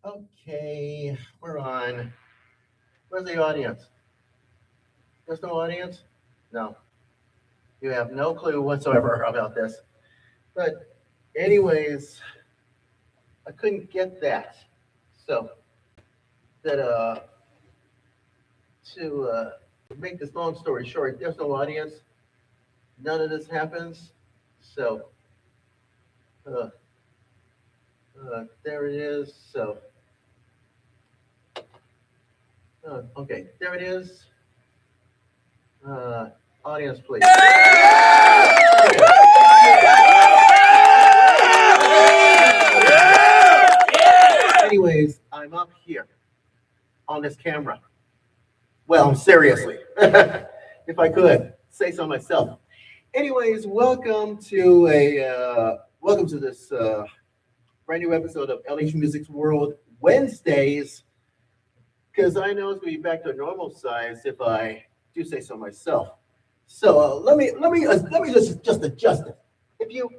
Okay, we're on. Where's the audience? There's no audience? No. You have no clue whatsoever about this. But, anyways, I couldn't get that. So, that to make this long story short, there's no audience. None of this happens. So, uh, there it is. So, okay, there it is. Uh, Audience, please. Anyways, I'm up here on this camera. Well, seriously, if I could say so myself. Anyways, welcome to this brand new episode of LH Music's World Wednesdays. Because I know it's gonna be back to normal size if I do say so myself. So let me just adjust it. If you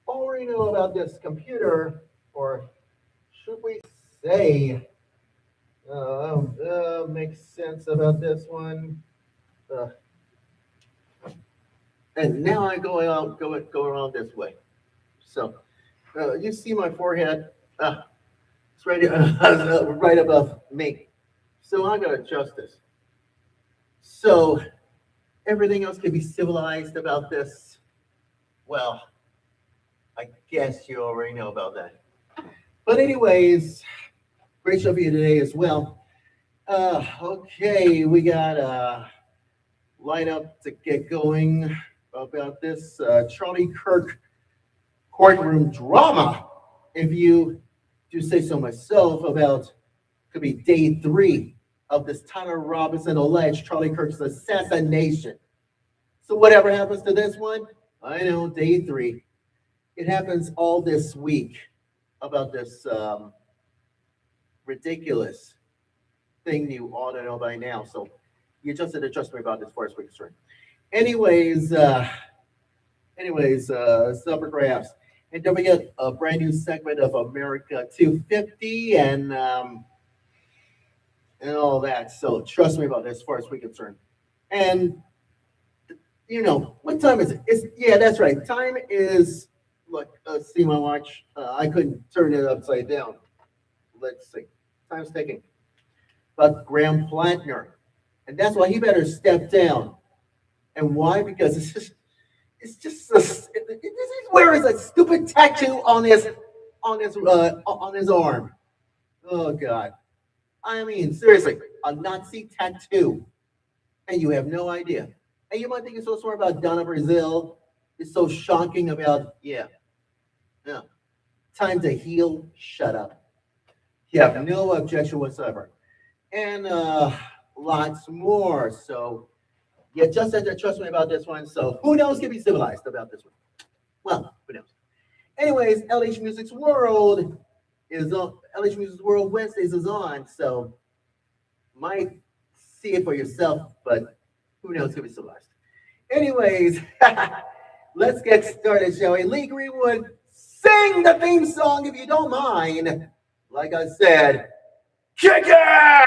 already know about this computer, or should we say, makes sense about this one. Uh, and now I go around this way. So you see my forehead. It's right right above me. So I'm gonna adjust this. So everything else can be civilized about this. Well, I guess you already know about that. But anyways, great show for you today as well. Okay, we got a lineup to get going about this Charlie Kirk courtroom drama. If you do say so myself, about could be day 3 of this Tyler Robinson alleged Charlie Kirk's assassination. So whatever happens to this one, I know, day 3. It happens all this week about this ridiculous thing you ought to know by now. So you just had to trust me about this for as week concerned. Anyways, Supper Crafts. And don't forget a brand new segment of America 250 and all that. So trust me about this as far as we're concerned. And what time is it? Yeah, that's right. Time is, look, see my watch. I couldn't turn it upside down. Let's see. Time's ticking. But Graham Plantner. And that's why he better step down. And why? Because it's just he's wearing a stupid tattoo on his arm. Oh God. I mean, seriously, a Nazi tattoo. And you have no idea. And you might think it's so smart about Donna Brazil. It's so shocking about, yeah. Time to heal, shut up. You have no objection whatsoever. And lots more. So you just have to trust me about this one. So who knows can be civilized about this one? Well, who knows? Anyways, LH Music's World is on. LH Music's World Wednesdays is on. So might see it for yourself, but who knows can be civilized. Anyways, let's get started, shall we? Lee Greenwood, sing the theme song if you don't mind. Like I said, kick it!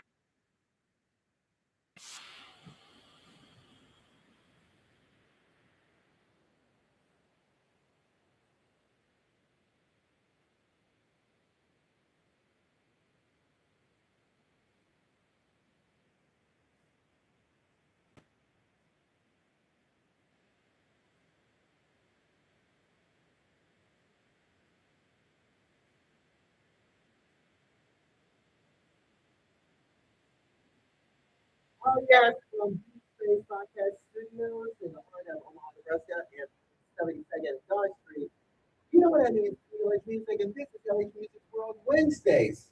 Oh, yes, from Deep Space Podcast Studios in the heart of Omaha, Nebraska, and 72nd Dodge Street. You know what I mean? LH Music, and this is LH Music World Wednesdays.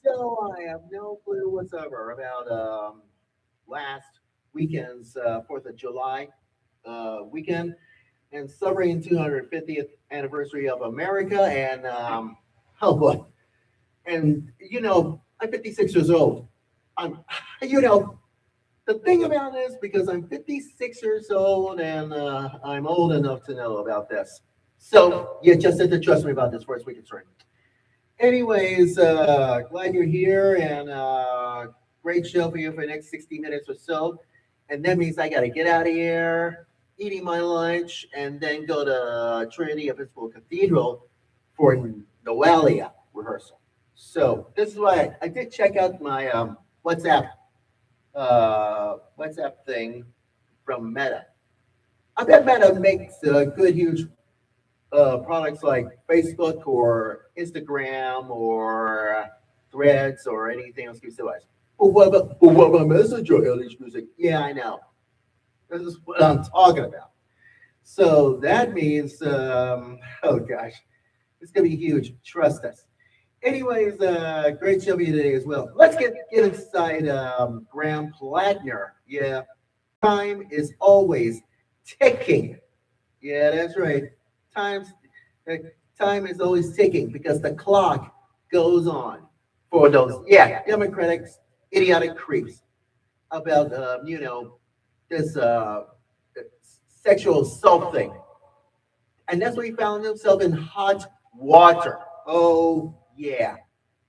So I have no clue whatsoever about last weekend's 4th of July weekend and celebrating 250th anniversary of America. And oh boy, and I'm 56 years old. I'm, you know, the thing about it is because I'm 56 years old and I'm old enough to know about this. So you just have to trust me about this first week concerned. Anyways, glad you're here, and great show for you for the next 60 minutes or so. And that means I got to get out of here, eating my lunch, and then go to Trinity Episcopal Cathedral for Noelia rehearsal. So this is why I did check out my WhatsApp WhatsApp thing from Meta. I bet Meta makes good, huge products like Facebook or Instagram or Threads or anything else besides. But what about Messenger, LHMusic? Yeah, I know. This is what I'm talking about. So that means, oh gosh, it's gonna be huge. Trust us. Anyways, great show for you today as well. Let's get inside Graham Plattner. Yeah, time is always ticking. Yeah, that's right. Time's uh, time is always ticking because the clock goes on for those Democratic idiotic creeps about this sexual assault thing, and that's why he found himself in hot water. Oh yeah,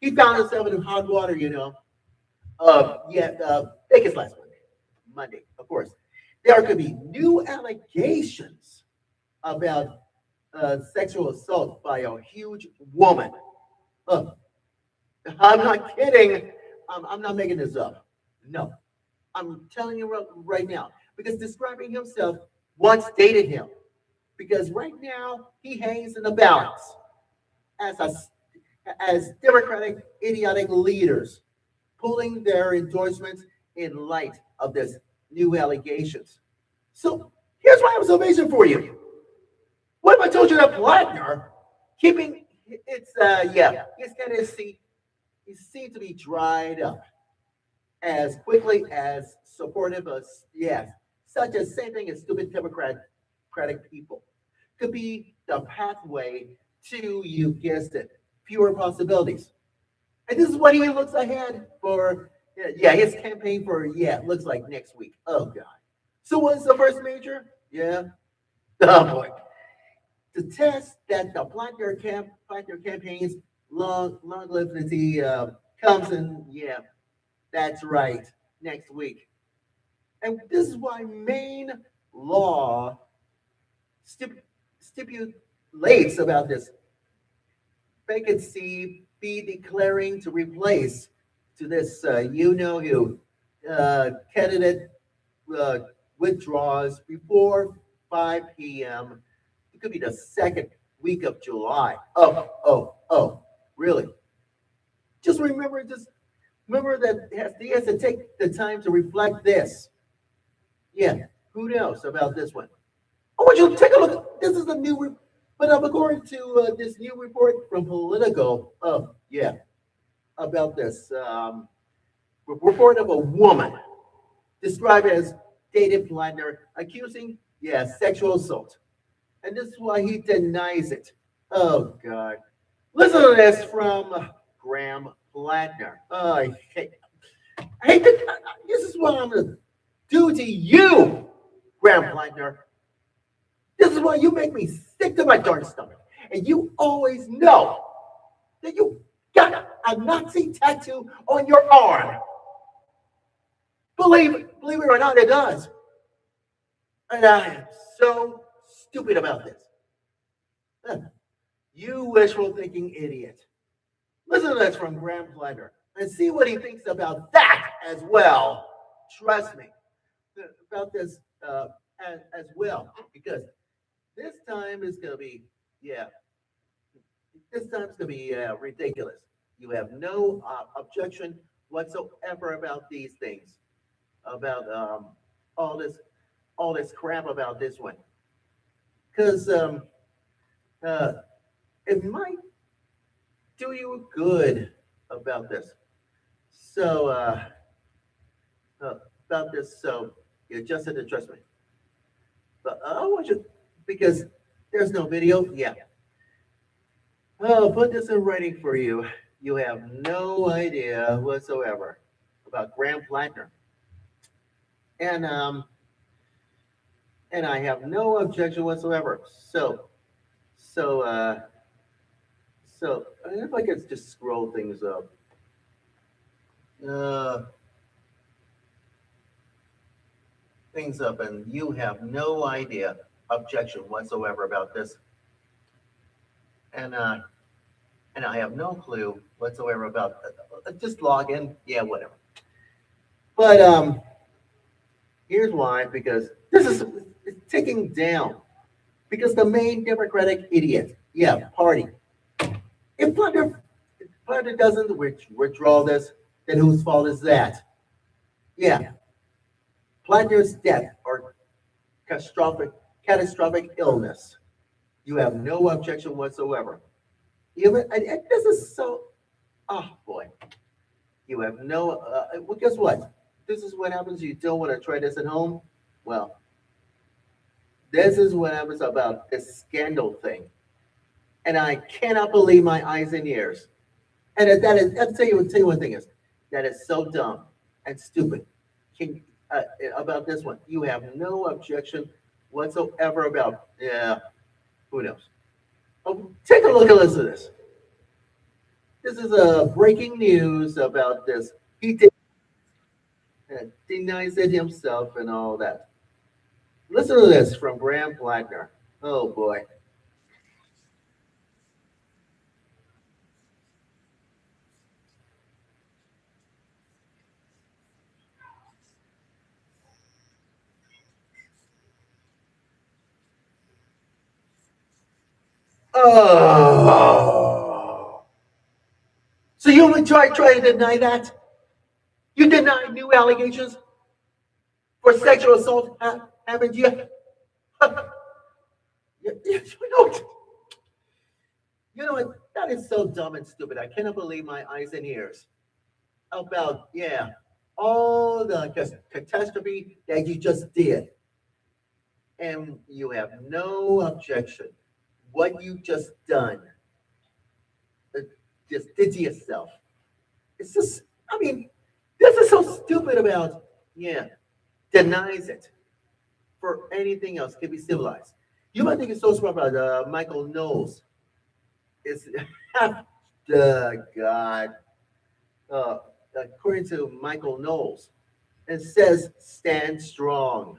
he found himself in hot water. I think it's last Monday. Monday, of course. There could be new allegations about sexual assault by a huge woman. Uh, I'm not kidding. I'm not making this up. No, I'm telling you right now because describing himself once dated him because right now he hangs in the balance as a, as Democratic idiotic leaders pulling their endorsements in light of this new allegations. So here's my observation for you. What if I told you that Blattner keeping it's he's got his seat he seemed to be dried up as quickly as supportive of such as same thing as stupid democratic people could be the pathway to, you guessed it, fewer possibilities. And this is what he looks ahead for. His campaign for looks like next week. Oh God. So what's the first major? Yeah. Oh boy. To test that the Blattner campaign's longevity comes in. Yeah, that's right. Next week. And this is why Maine law stip- stipulates about this vacancy be declaring to replace to this who candidate uh, withdraws before 5 p.m. It could be the second week of July. Oh, really? Just remember that he has to take the time to reflect this. Yeah, who knows about this one? I want you to take a look. This is a but according to this new report from Politico, about this report of a woman described as dated Blatner accusing, sexual assault. And this is why he denies it. Oh, God. Listen to this from Graham Blatner. Oh, I hate this is what I'm going to do to you, Graham Blatner. This is why you make me sick to my darn stomach. And you always know that you got a Nazi tattoo on your arm. Believe it or not, it does. And I am so stupid about this. You wishful thinking idiot. Listen to this from Graham Blatner and see what he thinks about that as well. Trust me about this as well, because this time is going to be, yeah, this time is going to be ridiculous. You have no objection whatsoever about these things, about all this, all this crap about this one, because uh, it might do you good about this. So uh, about this, so you just had to trust me. But I want you because there's no video. Yeah, I'll put this in writing for you. You have no idea whatsoever about Graham Plattner, and um, and I have no objection whatsoever. So So if I could just scroll uh, things up, and you have no idea, objection whatsoever about this, and uh, and I have no clue whatsoever about just log in, yeah, whatever. But here's why: because this is it's ticking down. Because the main Democratic idiot, yeah, party. If Plunder doesn't withdraw this, then whose fault is that? Yeah, Plunder's death or catastrophic catastrophic illness. You have no objection whatsoever. Even and this is so. Oh boy, you have no. Well, guess what? This is what happens. You don't want to try this at home. Well, this is what happens about this scandal thing, and I cannot believe my eyes and ears. And that is, tell you one thing is, that is so dumb and stupid. Can, about this one, you have no objection whatsoever about, yeah, who knows? Oh, take a look at this. This is a breaking news about this. He denies it himself and all that. Listen to this from Graham Plattner. Oh boy. Oh. So you would try to deny that? You deny new allegations for sexual assault, haven't you? You know, you know what? That is so dumb and stupid. I cannot believe my eyes and ears about, yeah, all the catastrophe that you just did. And you have no objection. What you just done, uh, just did to yourself. It's just, I mean, this is so stupid about, yeah, denies it for anything else can be civilized. You might think it's so smart about Michael Knowles. It's the God. Uh, According to Michael Knowles, it says stand strong.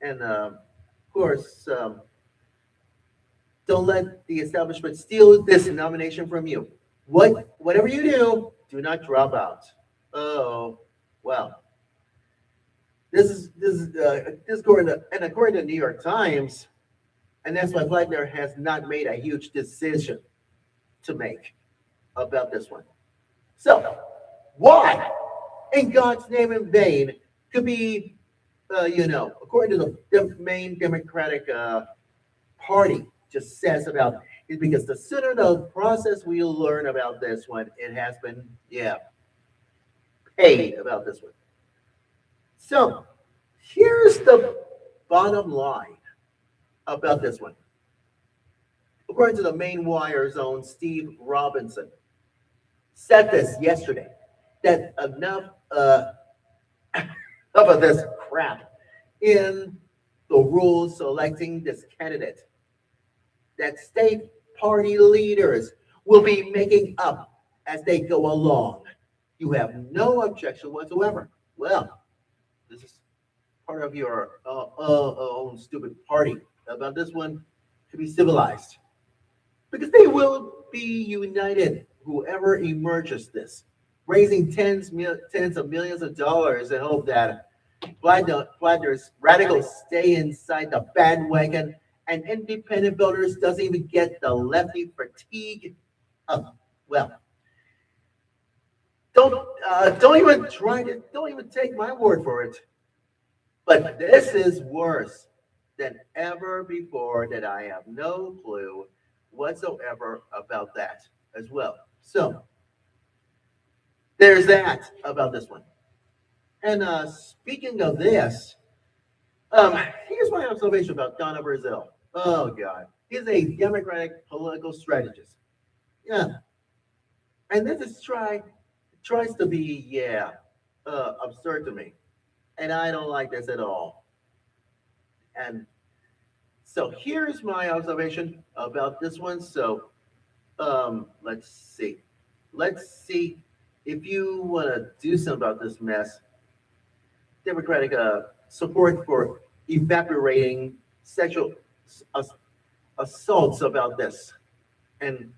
And of course, don't let the establishment steal this nomination from you. Whatever you do not drop out. Oh, well, this according to New York Times, and that's why Blackner has not made a huge decision to make about this one. So, why, in God's name in vain, could be, according to the main Democratic Party just says about is because the sooner the process we learn about this one, it has been, yeah, paid about this one. So, here's the bottom line about this one. According to the main wire's own Steve Robinson, said this yesterday that enough of this crap in the rules selecting this candidate that state party leaders will be making up as they go along. You have no objection whatsoever. Well, this is part of your own stupid party about this one to be civilized because they will be united, whoever emerges this, raising tens of millions of dollars in hope that Flanders radicals stay inside the bandwagon and independent voters doesn't even get the lefty fatigue. Oh, well, don't even take my word for it. But this is worse than ever before that I have no clue whatsoever about that as well. So there's that about this one. And speaking of this, here's my observation about Donna Brazil. Oh God, he's a Democratic political strategist. Yeah, and this is tries to be, yeah, absurd to me, and I don't like this at all. And so here's my observation about this one. So Let's see. Let's see if you want to do something about this mess. Democratic support for evaporating sexual ass- assaults about this and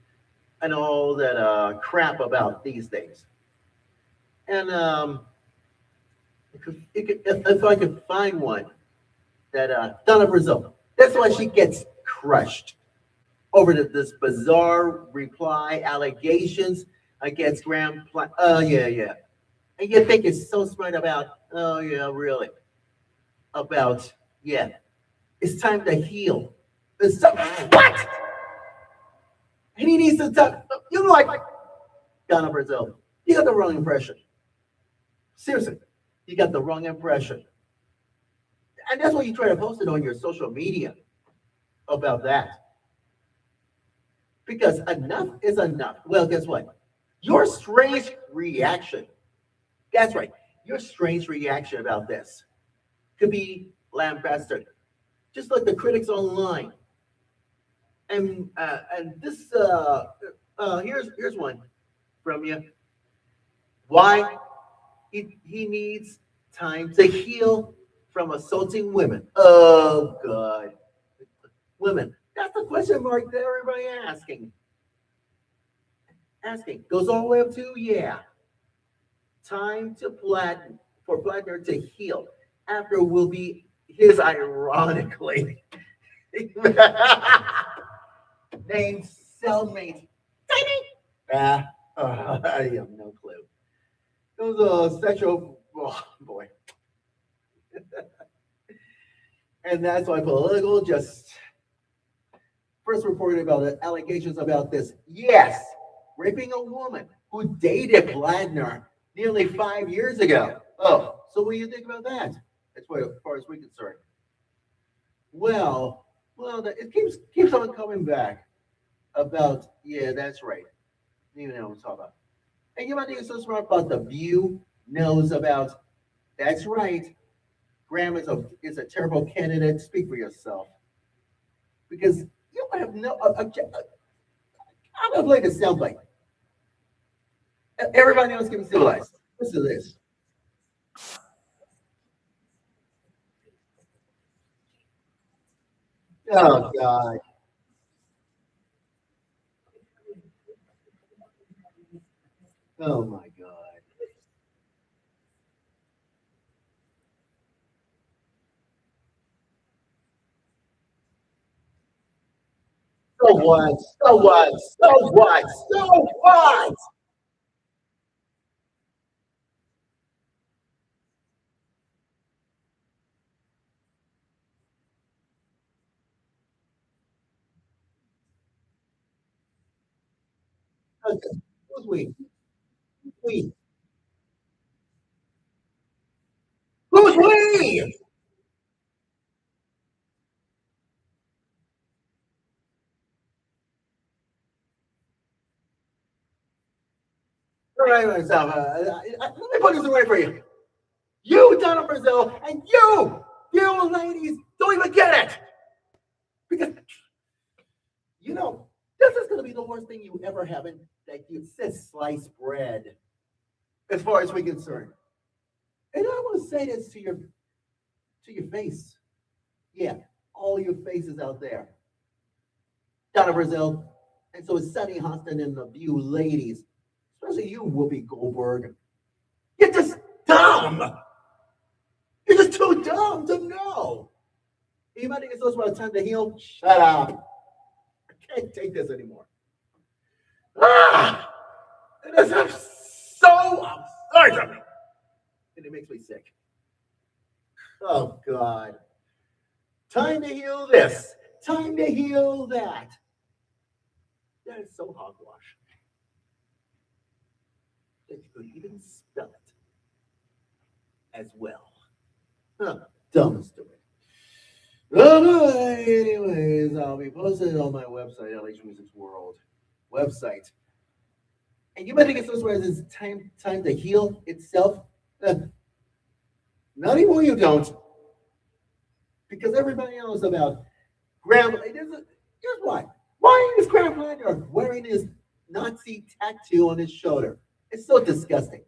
and all that crap about these things. And if I could find one that Donna Brazil, that's why she gets crushed over this bizarre reply allegations against Oh yeah, yeah. And you think it's so smart about? Oh yeah, really? About yeah? It's time to heal. It's so, what? And he needs to talk. You know, like Donna Brazil. You got the wrong impression. Seriously, you got the wrong impression. And that's why you try to post it on your social media about that. Because enough is enough. Well, guess what? Your strange reaction, that's right, your strange reaction about this could be lambasted. Just like the critics online. And this here's one from you. Why he needs time to heal from assaulting women. Oh God. Women. That's the question mark that everybody asking. Goes all the way up to, yeah. Time to for Plattner to heal. After will be his ironically named cellmate. Ah, I have no clue. Those sexual, oh boy. And that's why political just first reported about the allegations about this. Yes, raping a woman who dated Bladner nearly 5 years ago. Oh, so what do you think about that? As far as we're concerned. Well, it keeps on coming back about yeah, that's right. You know what I'm talking about. And you might think it's so smart about the View knows about. That's right. Graham is a terrible candidate. Speak for yourself, because you have no. I'm gonna play the soundbite. Everybody else can be civilized. Listen to this. Oh God. Oh my God. So what? So what? So what? So what? Okay. Who's we? We. Who's we? All right, myself. Let me put this away for you. You, Donna Brazil, and you ladies, don't even get it. Because, this is going to be the worst thing you ever have. And that you said sliced bread, as far as we're concerned. And I want to say this to your face. Yeah, all your faces out there. Donna Brazil. And so it's Sunny Hostin and the View ladies, especially you, Whoopi Goldberg. You're just dumb. You're just too dumb to know. You might think it's also about time to heal. Shut up. I can't take this anymore. Ah! It is so absurd to me. And it makes me sick. Oh, God. Time to heal this. Time to heal that. That is so hogwash that you could even spell it as well. Huh. Dumb stupid. Oh, anyways, I'll be posting it on my website, LHMusic's World website. And you might think it's this way as it's time to heal itself. Uh, Not anymore, you don't. Because everybody knows about grandma. Here's why. Why is Graham Leonard wearing his Nazi tattoo on his shoulder? It's so disgusting.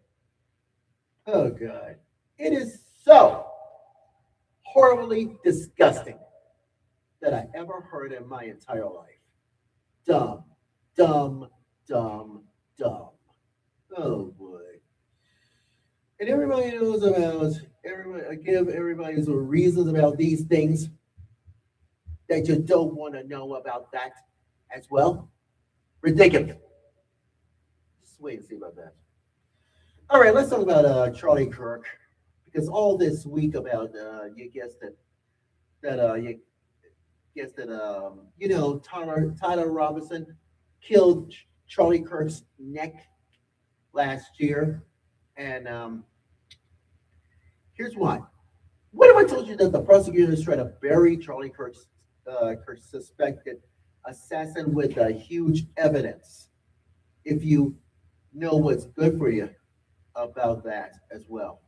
Oh, God. It is so horribly disgusting that I ever heard in my entire life. Dumb, dumb, dumb, dumb. Oh, boy. And everybody knows about, everybody, I give everybody some reasons about these things that you don't want to know about that as well. Ridiculous. Just wait and see about that. All right, let's talk about Charlie Kirk, because all this week about you guessed it, that you guessed that Tyler Robinson killed Charlie Kirk's neck last year, and here's why. What if I told you that the prosecutors tried to bury Kirk's suspected assassin with huge evidence? If you know what's good for you about that as well.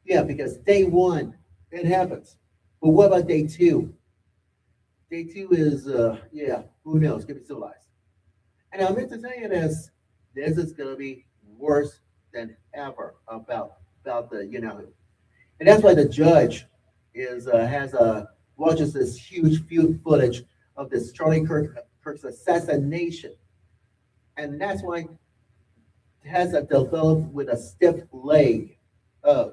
Yeah, because day one, it happens. But what about day two? Day two is, yeah, who knows? Could be civilized. And I meant to tell you this is going to be worse than ever about the, and that's why the judge watches this huge footage of this Kirk's assassination, and that's why it has a developed with a stiff leg. Uh,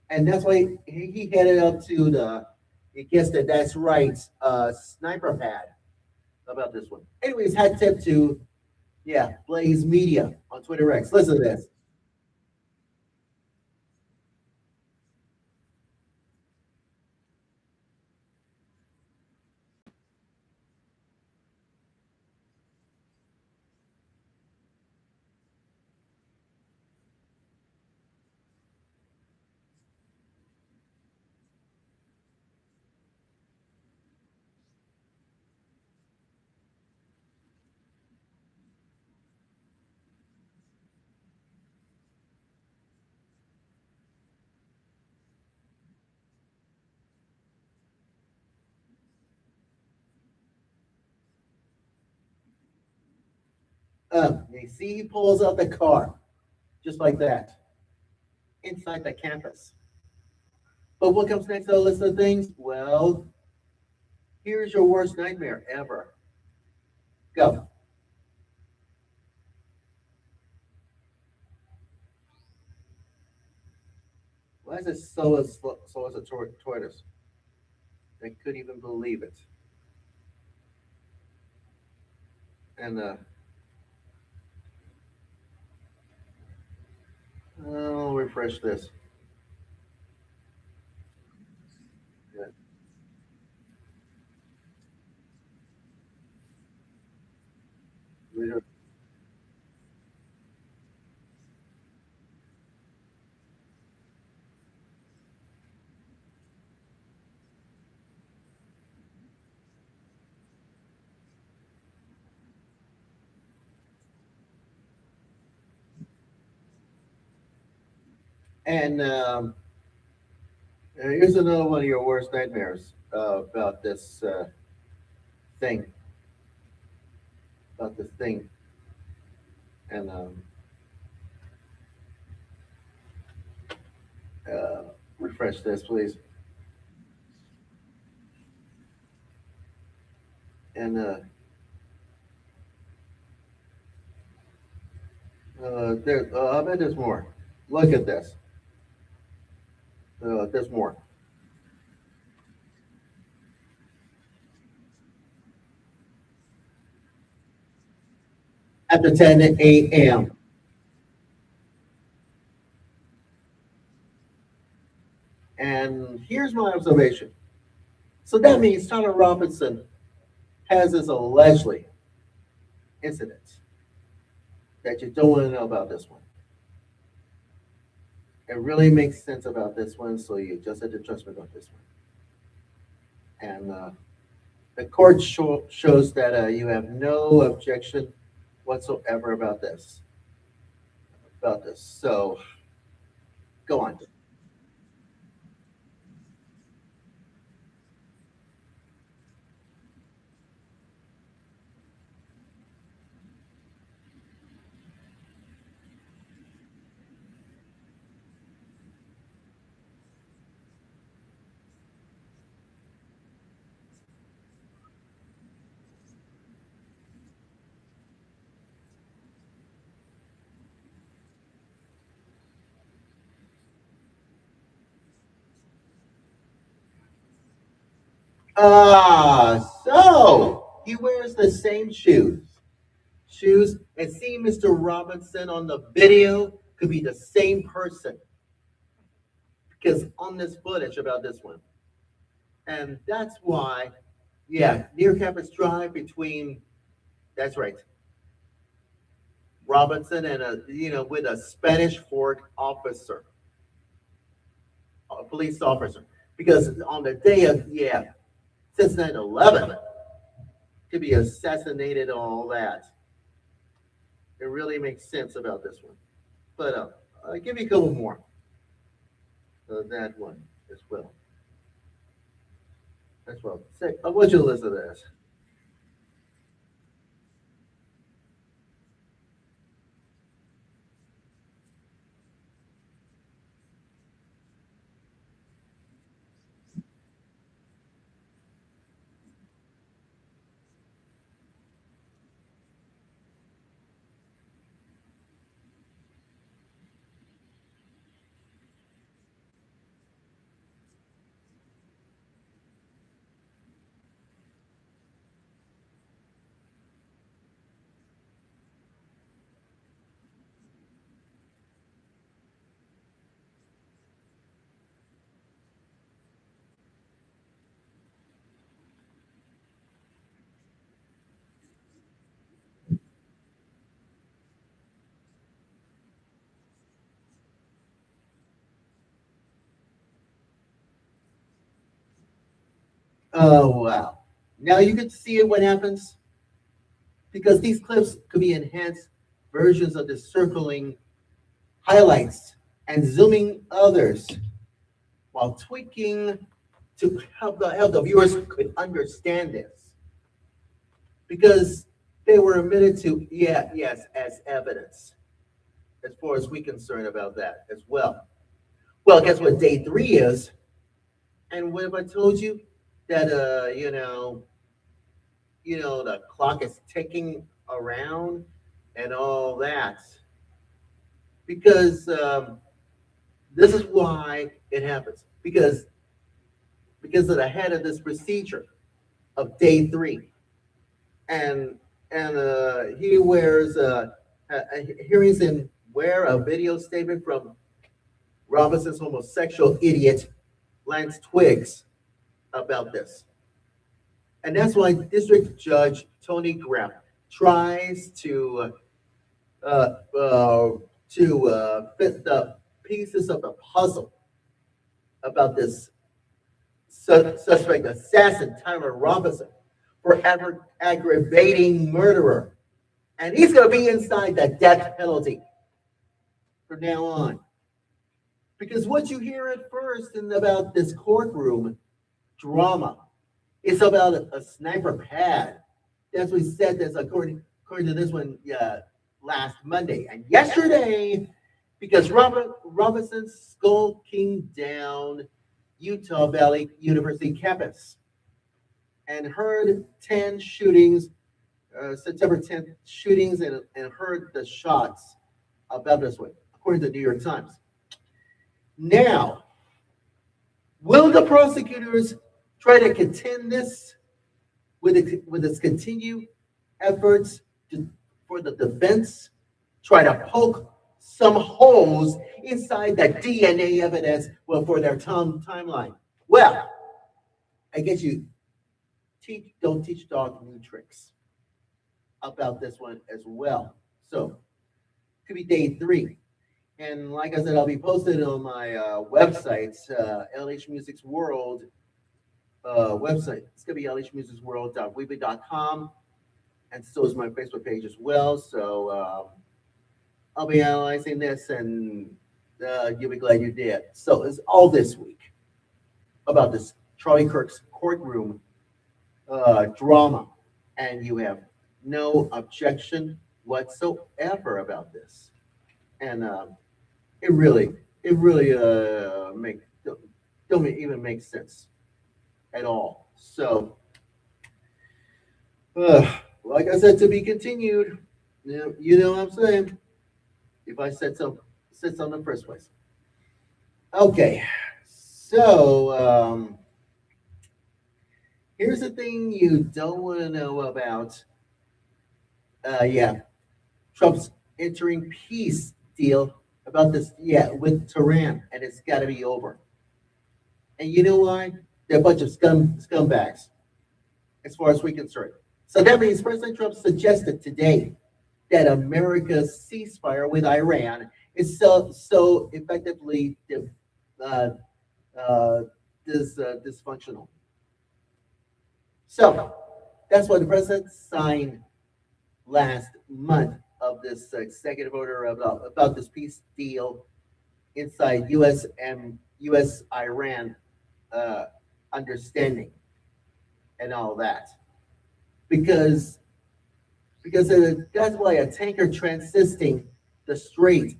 and that's why he headed up to the. I guess that's right. Sniper pad about this one. Anyways, hat tip to Blaze Media on Twitter X. Listen to this. You see, he pulls out the car just like that inside the campus. But what comes next on the list of things? Well, here's your worst nightmare ever. Go. Why is it so as a tortoise? I couldn't even believe it. And I'll refresh this. Yeah. And here's another one of your worst nightmares about this thing. About this thing. And uh, refresh this, please. And I bet there's more. Look at this. There's more. After 10 a.m. And here's my observation. So that means Tyler Robinson has this allegedly incident that you don't want to know about this one. It really makes sense about this one, so you just have to trust me about this one. And the court shows that you have no objection whatsoever about this. About this. So go on. So he wears the same shoes, and seeing Mr. Robinson on the video could be the same person because on this footage about this one, and that's why, yeah, near Campus Drive between, that's right, Robinson and with a Spanish Fort officer, a police officer, because on the day of, yeah, since 9/11, to be assassinated and all that, it really makes sense about this one. But I'll give you a couple more of that one as well. As well. Say, I want you to listen to this. Oh wow! Now you can see it what happens because these clips could be enhanced versions of the circling highlights and zooming others while tweaking to help the viewers could understand this because they were admitted to, yeah, yes, as evidence as far as we're concerned about that as well. Well, guess what day three is? And what have I told you? That the clock is ticking around and all that. Because this is why it happens. Because of the head of this procedure of day three. And he wears hearings and wear a video statement from Robinson's homosexual idiot Lance Twiggs about this. And that's why District Judge Tony Graff tries uh, uh, fit the pieces of the puzzle about this suspect assassin, Tyler Robinson, for aggravating murderer. And he's going to be inside the death penalty from now on. Because what you hear at first in about this courtroom drama is about a sniper pad. That's what he said this according to this one last Monday. And yesterday, because Robinson's skulking down Utah Valley University campus and heard 10 shootings, September 10th shootings, and heard the shots about this one, according to the New York Times. Now, will the prosecutors try to contend this with its continued efforts for the defense, try to poke some holes inside the DNA evidence for their timeline? Well, I guess you don't teach dog new tricks about this one as well. So, could be day three. And like I said, I'll be posted on my website, LH Music's World website. It's going to be lhmusicsworld.weebly.com. And so is my Facebook page as well. So I'll be analyzing this and you'll be glad you did. So it's all this week about this Charlie Kirk's courtroom drama. And you have no objection whatsoever about this. And it really, it really don't even make sense at all. So, like I said, to be continued. You know what I'm saying? If I said so in the first place. Okay, so Here's the thing you don't want to know about. Yeah, Trump's entering peace deal about this. Yeah, with Tehran, and it's got to be over. And you know why? They're a bunch of scumbags, as far as we're concerned. So that means President Trump suggested today that America's ceasefire with Iran is so effectively uh, uh, dysfunctional. So that's why the president signed last month of this executive order about this peace deal inside U.S. and U.S. Iran uh, understanding and all that because that's why a tanker transisting the strait,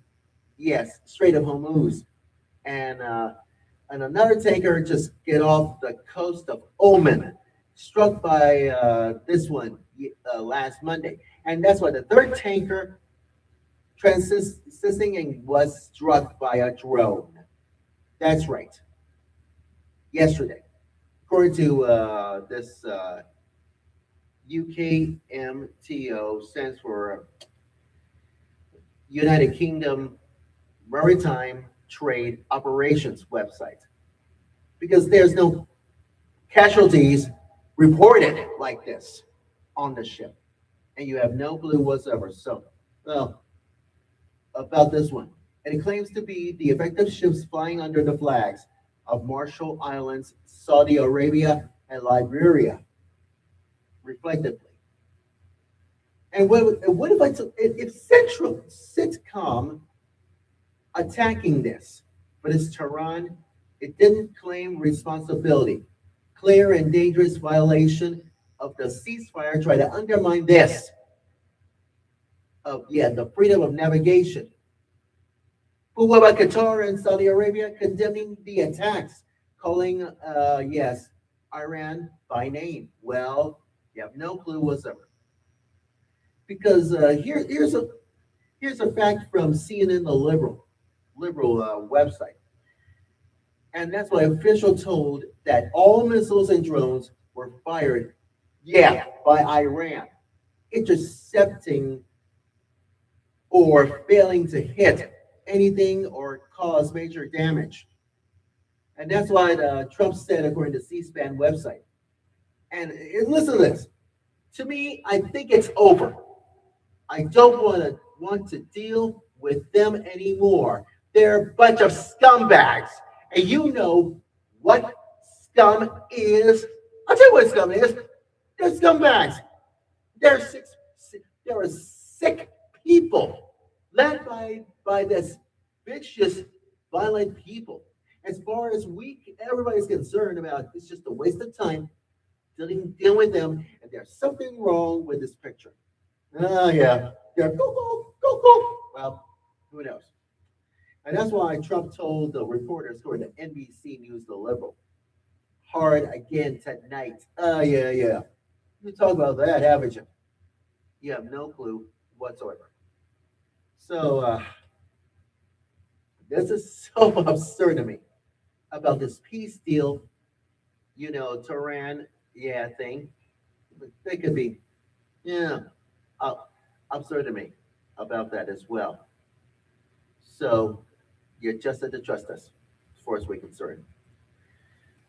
yes, Strait of Hormuz, and another tanker just get off the coast of Oman, struck by this one last Monday, and that's why the third tanker transisting and was struck by a drone. That's right, yesterday, according to this UKMTO, stands for United Kingdom Maritime Trade Operations website, because there's no casualties reported like this on the ship, and you have no clue whatsoever. So, well, about this one, and it claims to be the effective ships flying under the flags of Marshall Islands, Saudi Arabia, and Liberia, reflectively. And what if if Central Sitcom attacking this, but it's Tehran, it didn't claim responsibility. Clear and dangerous violation of the ceasefire try to undermine this of the freedom of navigation. But what about Qatar and Saudi Arabia condemning the attacks, calling yes, Iran by name? Well, you have no clue whatsoever. Because here's a fact from CNN, the liberal website, and that's why official told that all missiles and drones were fired, yeah, by Iran, intercepting or failing to hit anything or cause major damage. And that's why Trump said, according to C-SPAN website. And listen to this. To me, I think it's over. I don't want to deal with them anymore. They're a bunch of scumbags. And you know what scum is. I'll tell you what scum is. They're scumbags. They're they're sick people led by this vicious, violent people. As far as everybody's concerned about, it's just a waste of time dealing with them, and there's something wrong with this picture. Oh yeah, they're go. Well, who knows? And that's why Trump told the reporters who are the NBC News, the liberal, hard again tonight. Oh yeah. You talk about that, haven't you? You have no clue whatsoever. So this is so absurd to me about this peace deal, Tehran, thing. They could be, yeah, uh, absurd to me about that as well. So you just have to trust us, as far as we're concerned.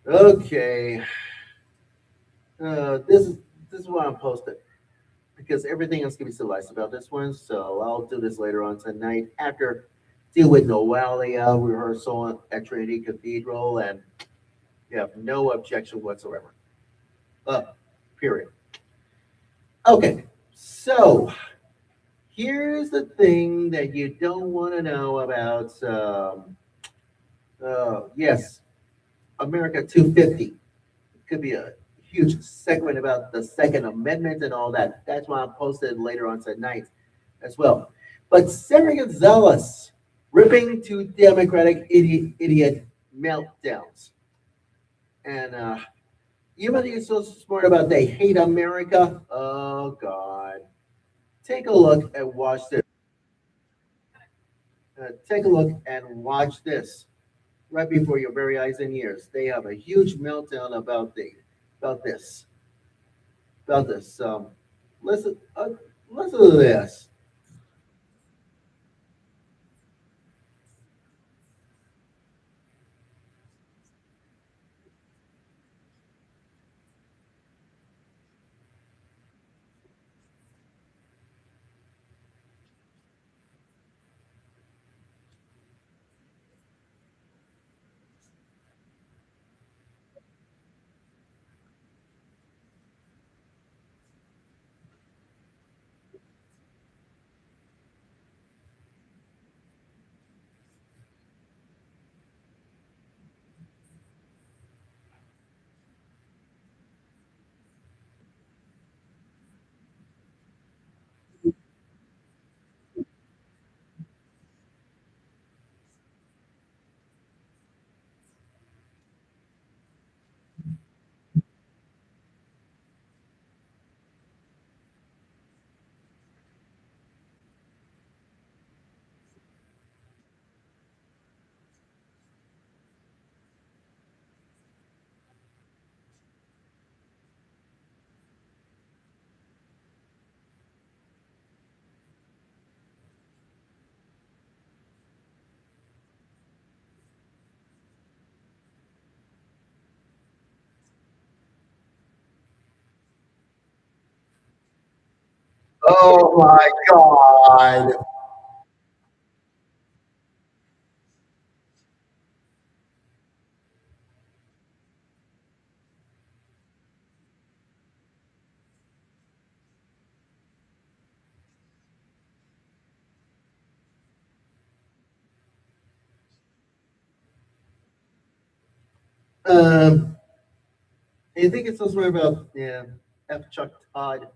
Okay, this is what I'm posting because everything else can be civilized about this one. So I'll do this later on tonight after deal with Noelia rehearsal at Trinity Cathedral, and you have no objection whatsoever. Period. Okay, so here's the thing that you don't want to know about. Yes, America 250. It could be a huge segment about the Second Amendment and all that. That's why I posted later on tonight as well. But Sarah Gonzalez ripping to Democratic idiot meltdowns. And you might be so smart about they hate America. Oh God. Take a look and watch this. Take a look and watch this right before your very eyes and ears. They have a huge meltdown about about this. About this. Listen, listen to this. Oh my God. Um, you think it's something about F. Chuck Todd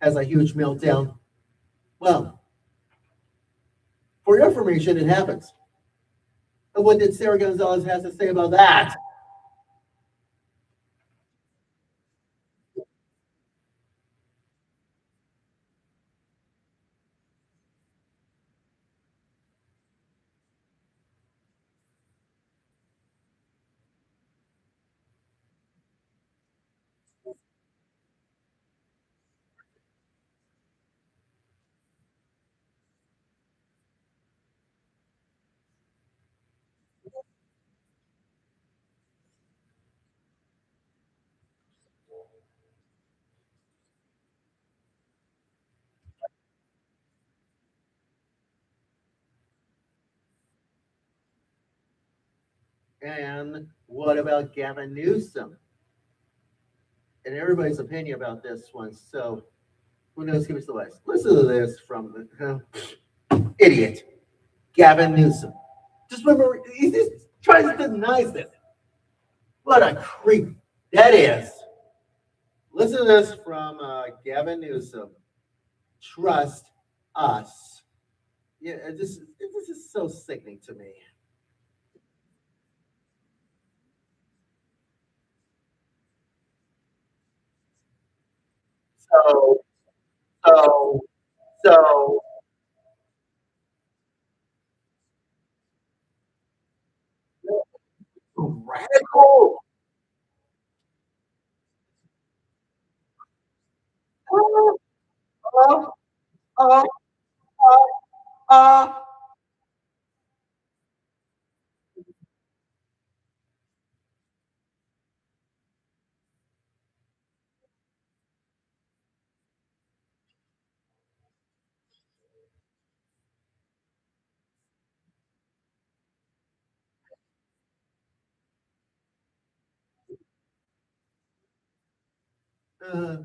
has a huge meltdown? Well, for your information, it happens. And what did Sarah Gonzalez has to say about that? And what about Gavin Newsom? And everybody's opinion about this one. So who knows who's the last? Listen to this from the idiot Gavin Newsom. Just remember, he just tries to deny this. What a creep that is. Listen to this from Gavin Newsom. Trust us. Yeah, this is so sickening to me. So, so, so radical. Uh, uh, uh, uh, uh,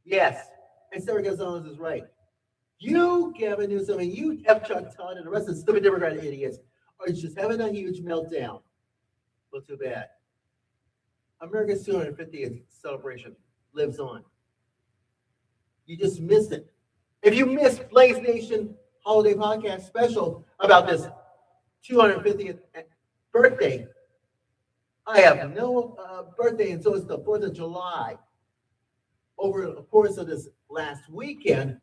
yes, and Sarah Gonzalez is right. You, Gavin Newsom, and you, F. Chuck Todd, and the rest of the stupid Democrat idiots are just having a huge meltdown. Well, too bad. America's 250th celebration lives on. You just missed it. If you missed Blaze Nation Holiday Podcast special about this 250th birthday, I have no birthday until it's the 4th of July. Over the course of this last weekend,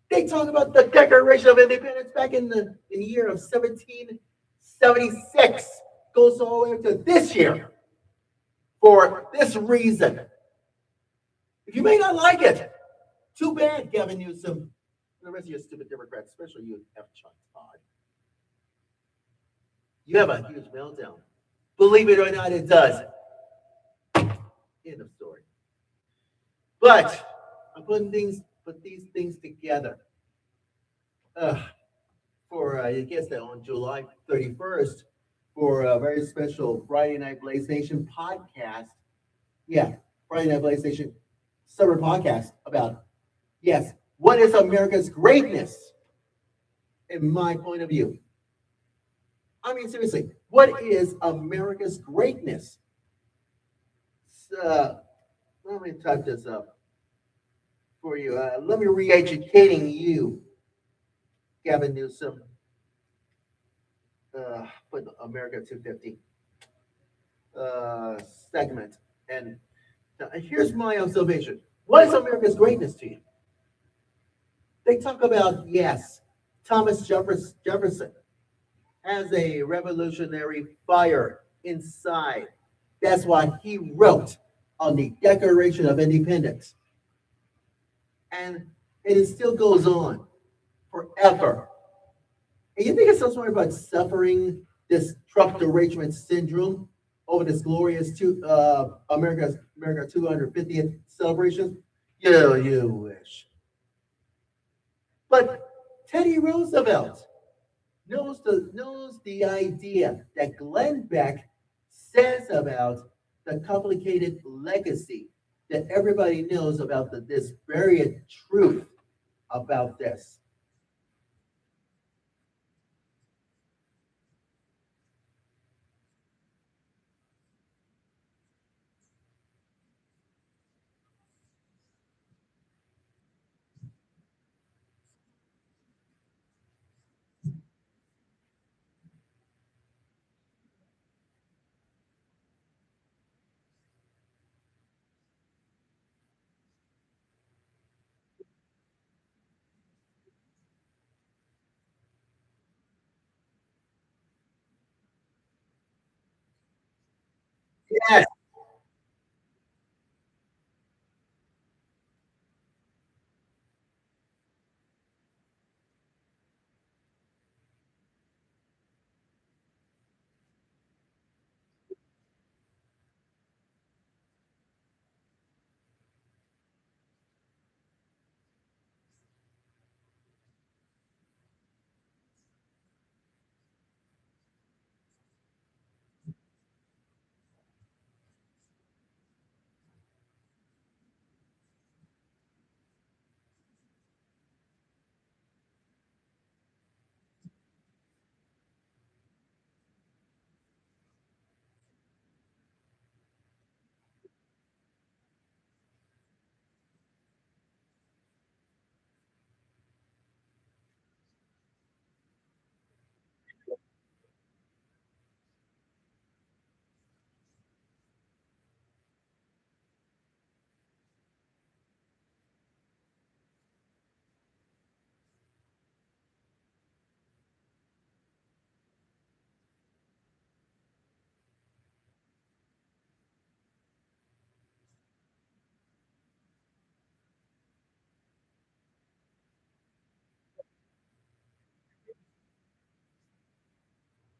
they talk about the Declaration of Independence back in the year of 1776. Goes all the way up to this year. for this reason. If you may not like it, too bad, Gavin Newsom, and the rest of you stupid Democrats, especially you, F. Chuck Todd. You have a huge meltdown. Believe it or not, it does. End of story. But I'm put these things together. For I guess that on July 31st for a very special Friday Night Blaze Nation podcast. Yeah, Friday Night Blaze Nation summer podcast about, yes, what is America's greatness in my point of view? I mean, seriously, what is America's greatness? Let me type this up for you. Let me re-educating you, Gavin Newsom. Put America 250 segment. And here's my observation. What is America's greatness to you? They talk about, yes, Thomas Jefferson has a revolutionary fire inside. That's why he wrote on the Declaration of Independence. And it still goes on forever. And you think it's so smart about suffering this Trump derangement syndrome over this glorious America 250th celebration? You wish. But Teddy Roosevelt knows the idea that Glenn Beck says about the complicated legacy that everybody knows about this buried truth about this. Yes.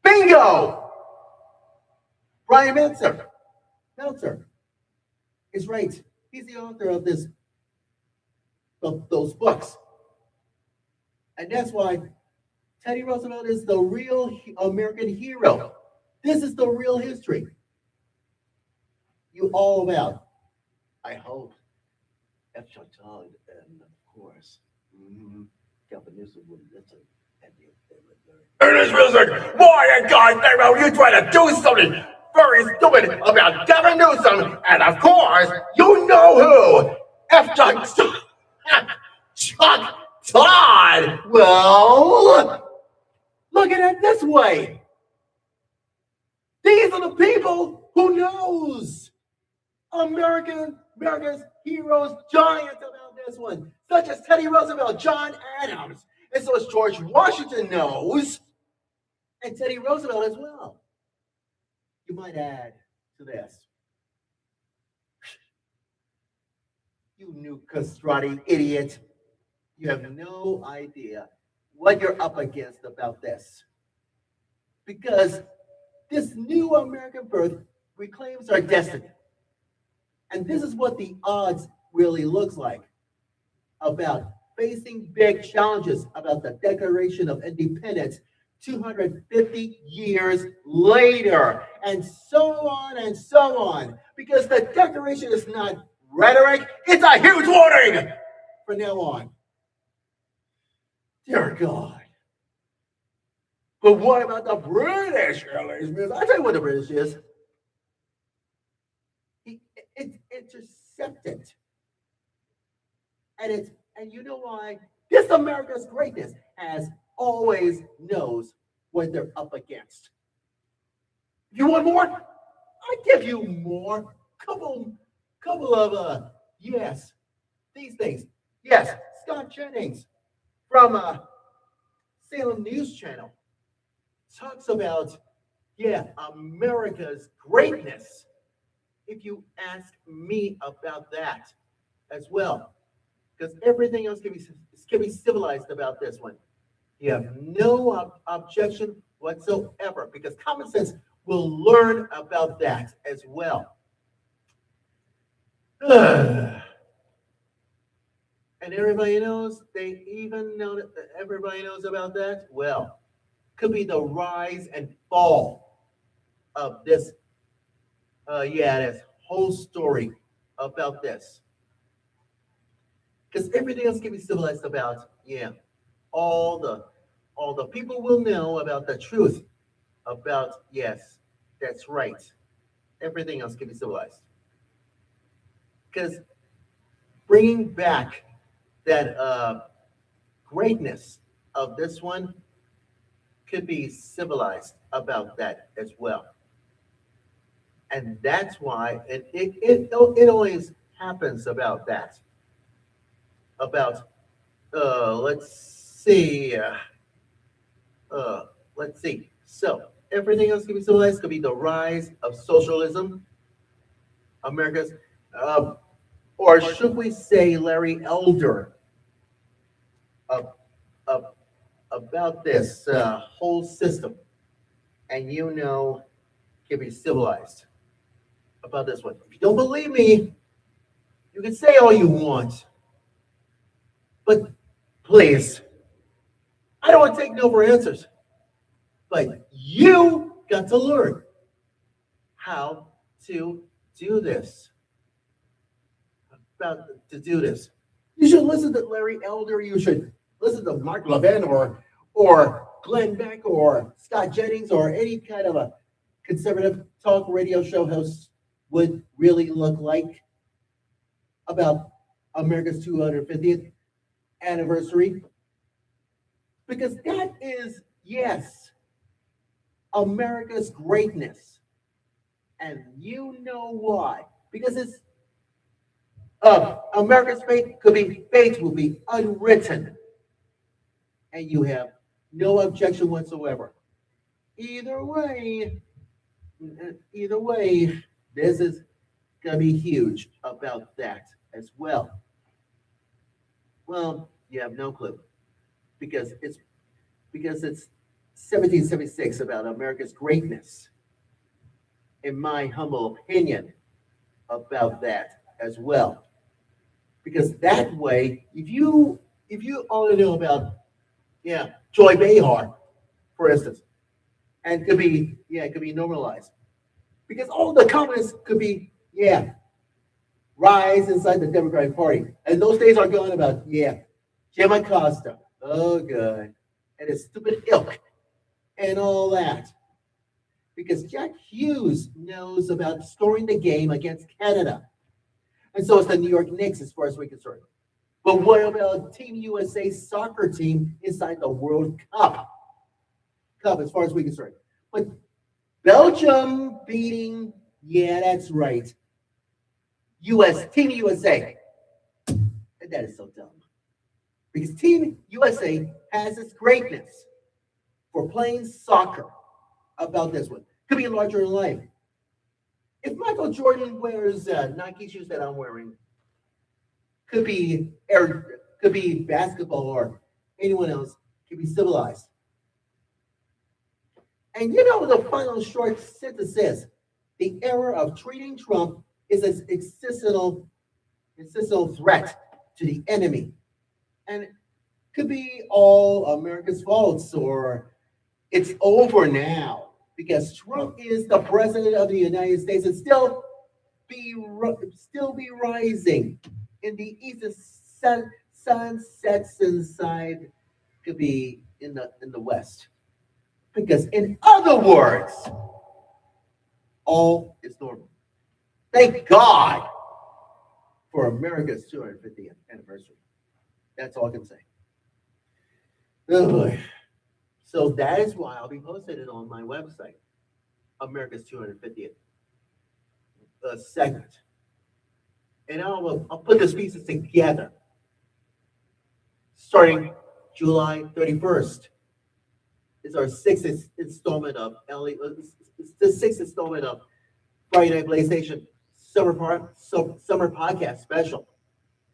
Bingo! Brian Meltzer is right. He's the author of those books. And that's why Teddy Roosevelt is the real American hero. This is the real history. You all about. I hope. F. Chantal, and of course, Gavin Newsom would listen. It is music. Why in God's name are you trying to do something very stupid about Gavin Newsom? And of course, you know who? F. Chuck Todd. Well, look at it this way. These are the people who knows America's heroes, giants about this one, such as Teddy Roosevelt, John Adams, and so as George Washington knows, and Teddy Roosevelt as well. You might add to this You new castrati idiot. You have no idea what you're up against about this. Because this new American birth reclaims our destiny. And this is what the odds really looks like about facing big challenges about the Declaration of Independence 250 years later, and so on and so on. Because the Declaration is not rhetoric, it's a huge warning from now on. Dear God. But what about the British, LHMusic? I'll tell you what the British is. It's intercepted. And you know why? This America's greatness has always knows what they're up against. You want more? I give you more. Couple of yes, these things. Yes, Scott Jennings from Salem News Channel talks about America's greatness. If you ask me about that as well, because everything else can be civilized about this one. You have no objection whatsoever, because common sense will learn about that as well. And everybody knows, everybody knows about that? Well, could be the rise and fall of this, this whole story about this. Because everything else can be civilized about, all the people will know about the truth about, yes, that's right. Everything else can be civilized. Because bringing back that greatness of this one could be civilized about that as well. And that's why it always happens about that. About let's see. Let's see. So everything else can be civilized. Could be the rise of socialism, America's, or should we say, Larry Elder, uh, uh, about this whole system, and can be civilized about this one. If you don't believe me, you can say all you want, but please, I don't want to take no for answers. But you got to learn how to do this. To do this. You should listen to Larry Elder. You should listen to Mark Levin or Glenn Beck or Scott Jennings or any kind of a conservative talk radio show host would really look like about America's 250th anniversary. Because that is, yes, America's greatness. And you know why. Because it's America's fate will be unwritten. And you have no objection whatsoever. Either way, this is gonna be huge about that as well. Well, you have no clue. Because it's 1776 about America's greatness, in my humble opinion, about that as well. Because that way, if you only know about Joy Behar, for instance, and it could be normalized. Because all the communists could be rise inside the Democratic Party. And those days are gone about Jim Acosta. Oh god. And his stupid ilk and all that. Because Jack Hughes knows about scoring the game against Canada. And so is the New York Knicks, as far as we're concerned. But what about Team USA soccer team inside the World Cup? As far as we're concerned. But Belgium beating, that's right. Team USA. And that is so dumb. Because Team USA has its greatness for playing soccer about this one. Could be larger than life. If Michael Jordan wears Nike shoes that I'm wearing, could be basketball or anyone else, can be civilized. And you know the final short sentence says, the error of treating Trump is an existential threat to the enemy. And it could be all America's faults or it's over now because Trump is the president of the United States and still be rising in the east. The sun sets inside could be in the west. Because in other words, all is normal. Thank God for America's 250th anniversary. That's all I can say. Oh boy. So that is why I'll be posting it on my website, America's 250th segment. And I'll put these pieces together starting July 31st. It's our sixth installment of the sixth installment of Friday Night PlayStation Summer Podcast Special.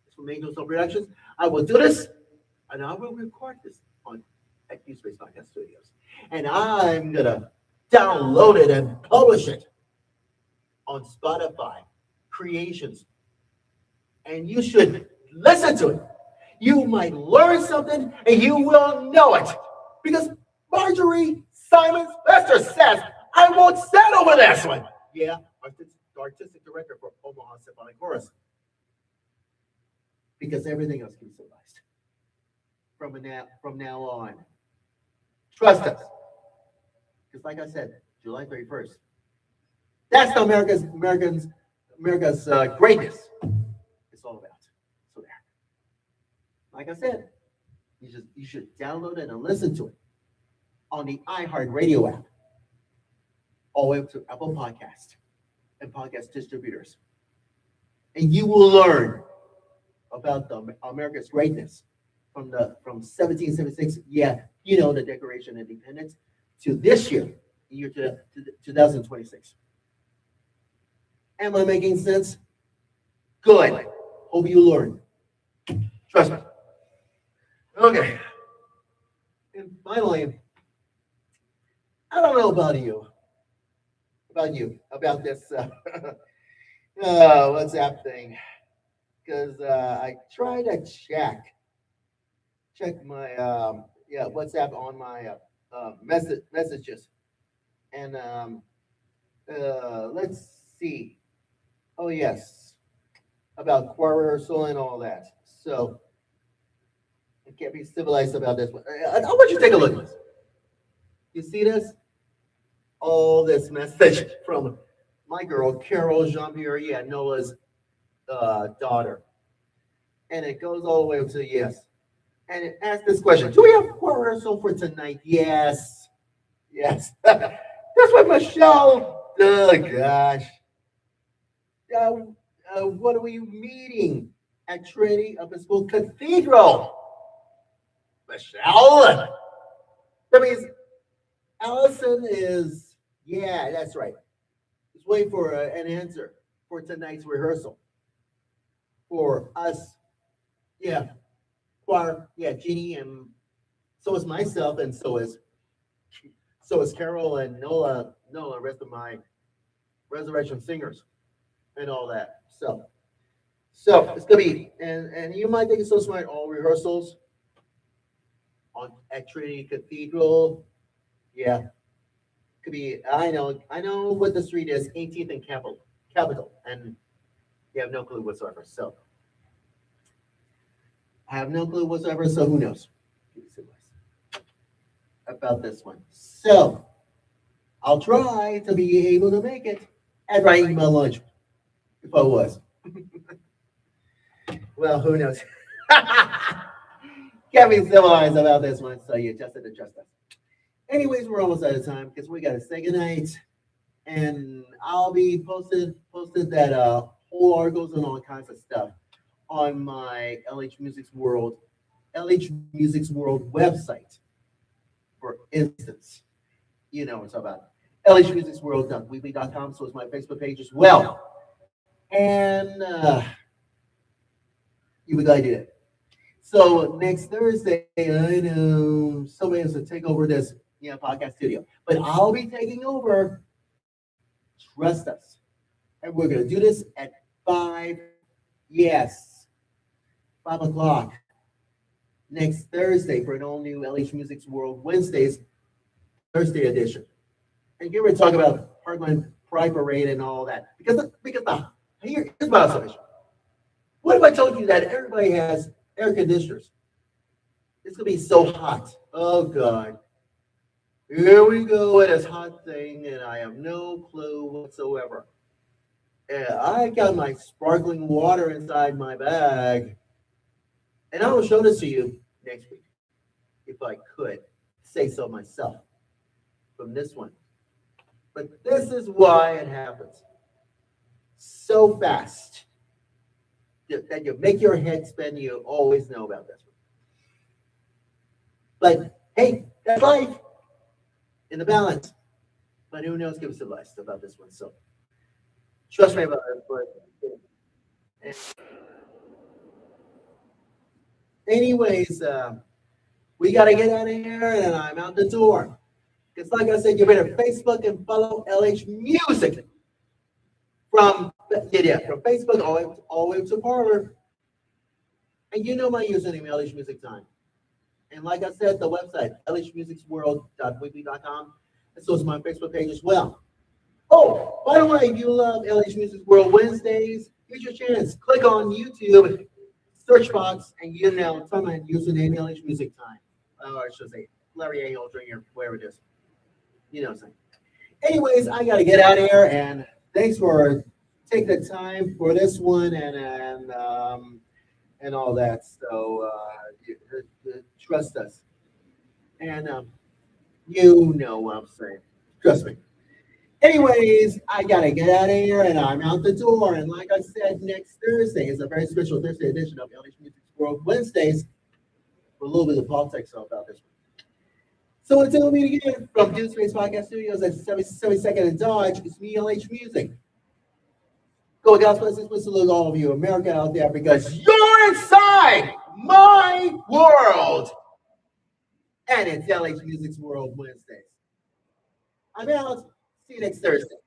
It's from Angel Soul Productions. I will do this, and I will record this at Q-Space Podcast Studios, and I'm gonna download it and publish it on Spotify Creations, and you should listen to it. You might learn something, and you will know it because Marjorie Simon Lester says, I won't settle for this one. Yeah, artistic director for Omaha Symphonic Chorus. Because everything else can be civilized from now on. Trust us. Because like I said, July 31st. That's the America's greatness. It's all about. So there. Like I said, you should download it and listen to it on the iHeartRadio app, all the way up to Apple Podcast and podcast distributors. And you will learn about the America's greatness from 1776, yeah, you know, the Declaration of Independence, to this year, the year to 2026. Am I making sense? Good. Hope you learn. Trust me. Okay. And finally, I don't know about this WhatsApp thing, because I tried to check my WhatsApp on my messages, and let's see. Oh yes, about choir rehearsal and all that. So I can't be civilized about this one. I want you to take a look at this. You see this? All this message from my girl, Carol Jean-Pierre, yeah, Nola's daughter. And it goes all the way up to yes. And it asks this question: do we have choir rehearsal for tonight? Yes. Yes. That's what Michelle. Oh, gosh. What are we meeting at Trinity Episcopal Cathedral? Michelle. That means Allison is, yeah, that's right. Just waiting for an answer for tonight's rehearsal. For us, yeah, choir, yeah, Jeannie, and so is myself, and so is Carol and Nola, rest of my Resurrection Singers and all that. So it's gonna be, and you might think it's so smart, all rehearsals at Trinity Cathedral. Yeah, could be. I know what the street is, 18th and Capitol, and you have no clue whatsoever. So I have no clue whatsoever. So who knows about this one? So I'll try to be able to make it and I eat my lunch if I was. Well, who knows? Can't be civilized about this one. So you just have to trust us. Anyways, we're almost out of time because we gotta say goodnight, and I'll be posted that whole articles and all kinds of stuff on my LHMusic's World website. For instance, you know what I'm talking about. LHMusicsWorld.weebly.com, so it's my Facebook page as well. And You would like to do that. So next Thursday, I know somebody has to take over this podcast studio, but I'll be taking over. Trust us. And we're going to do this at 5, yes, 5 o'clock next Thursday for an all new LH Music's World Wednesdays, Thursday edition. And here we're talking about Parkland Pride Parade and all that. Here's my observation. What if I told you that everybody has air conditioners? It's going to be so hot. Oh, God. Here we go with this hot thing, and I have no clue whatsoever. And I got my sparkling water inside my bag. And I will show this to you next week, if I could say so myself, from this one. But this is why it happens so fast that you make your head spin. You always know about this one. But hey, that's life in the balance. But who knows? Give us advice about this one. So trust me about it. But anyways, we got to get out of here, and I'm out the door. Because like I said, you better Facebook and follow LHMusic from Facebook all the way to Parlor. And you know my username, LHMusic Time. And like I said, the website, LHMusicsWorld.weebly.com. And so is my Facebook page as well. Oh, by the way, if you love LH Music's World Wednesdays, here's your chance. Click on YouTube, search box, and type my username, LH Music Time. Oh, I should say Larry A.Hall Jr., wherever it is. You know what I'm saying. Anyways, I got to get out of here, and thanks for taking the time for this one and all that. So trust us. And you know what I'm saying. Trust me. Anyways, I got to get out of here, and I'm out the door. And like I said, next Thursday is a very special Thursday edition of LH Music's World Wednesdays. With a little bit of politics about this one. So until we meet again from Dude Space Podcast Studios at 72nd and Dodge, it's me, LH Music. Go, God's blessings, salute all of you, America out there, because you're inside my world. And it's LH Music's World Wednesdays. I'm out. See you next Thursday.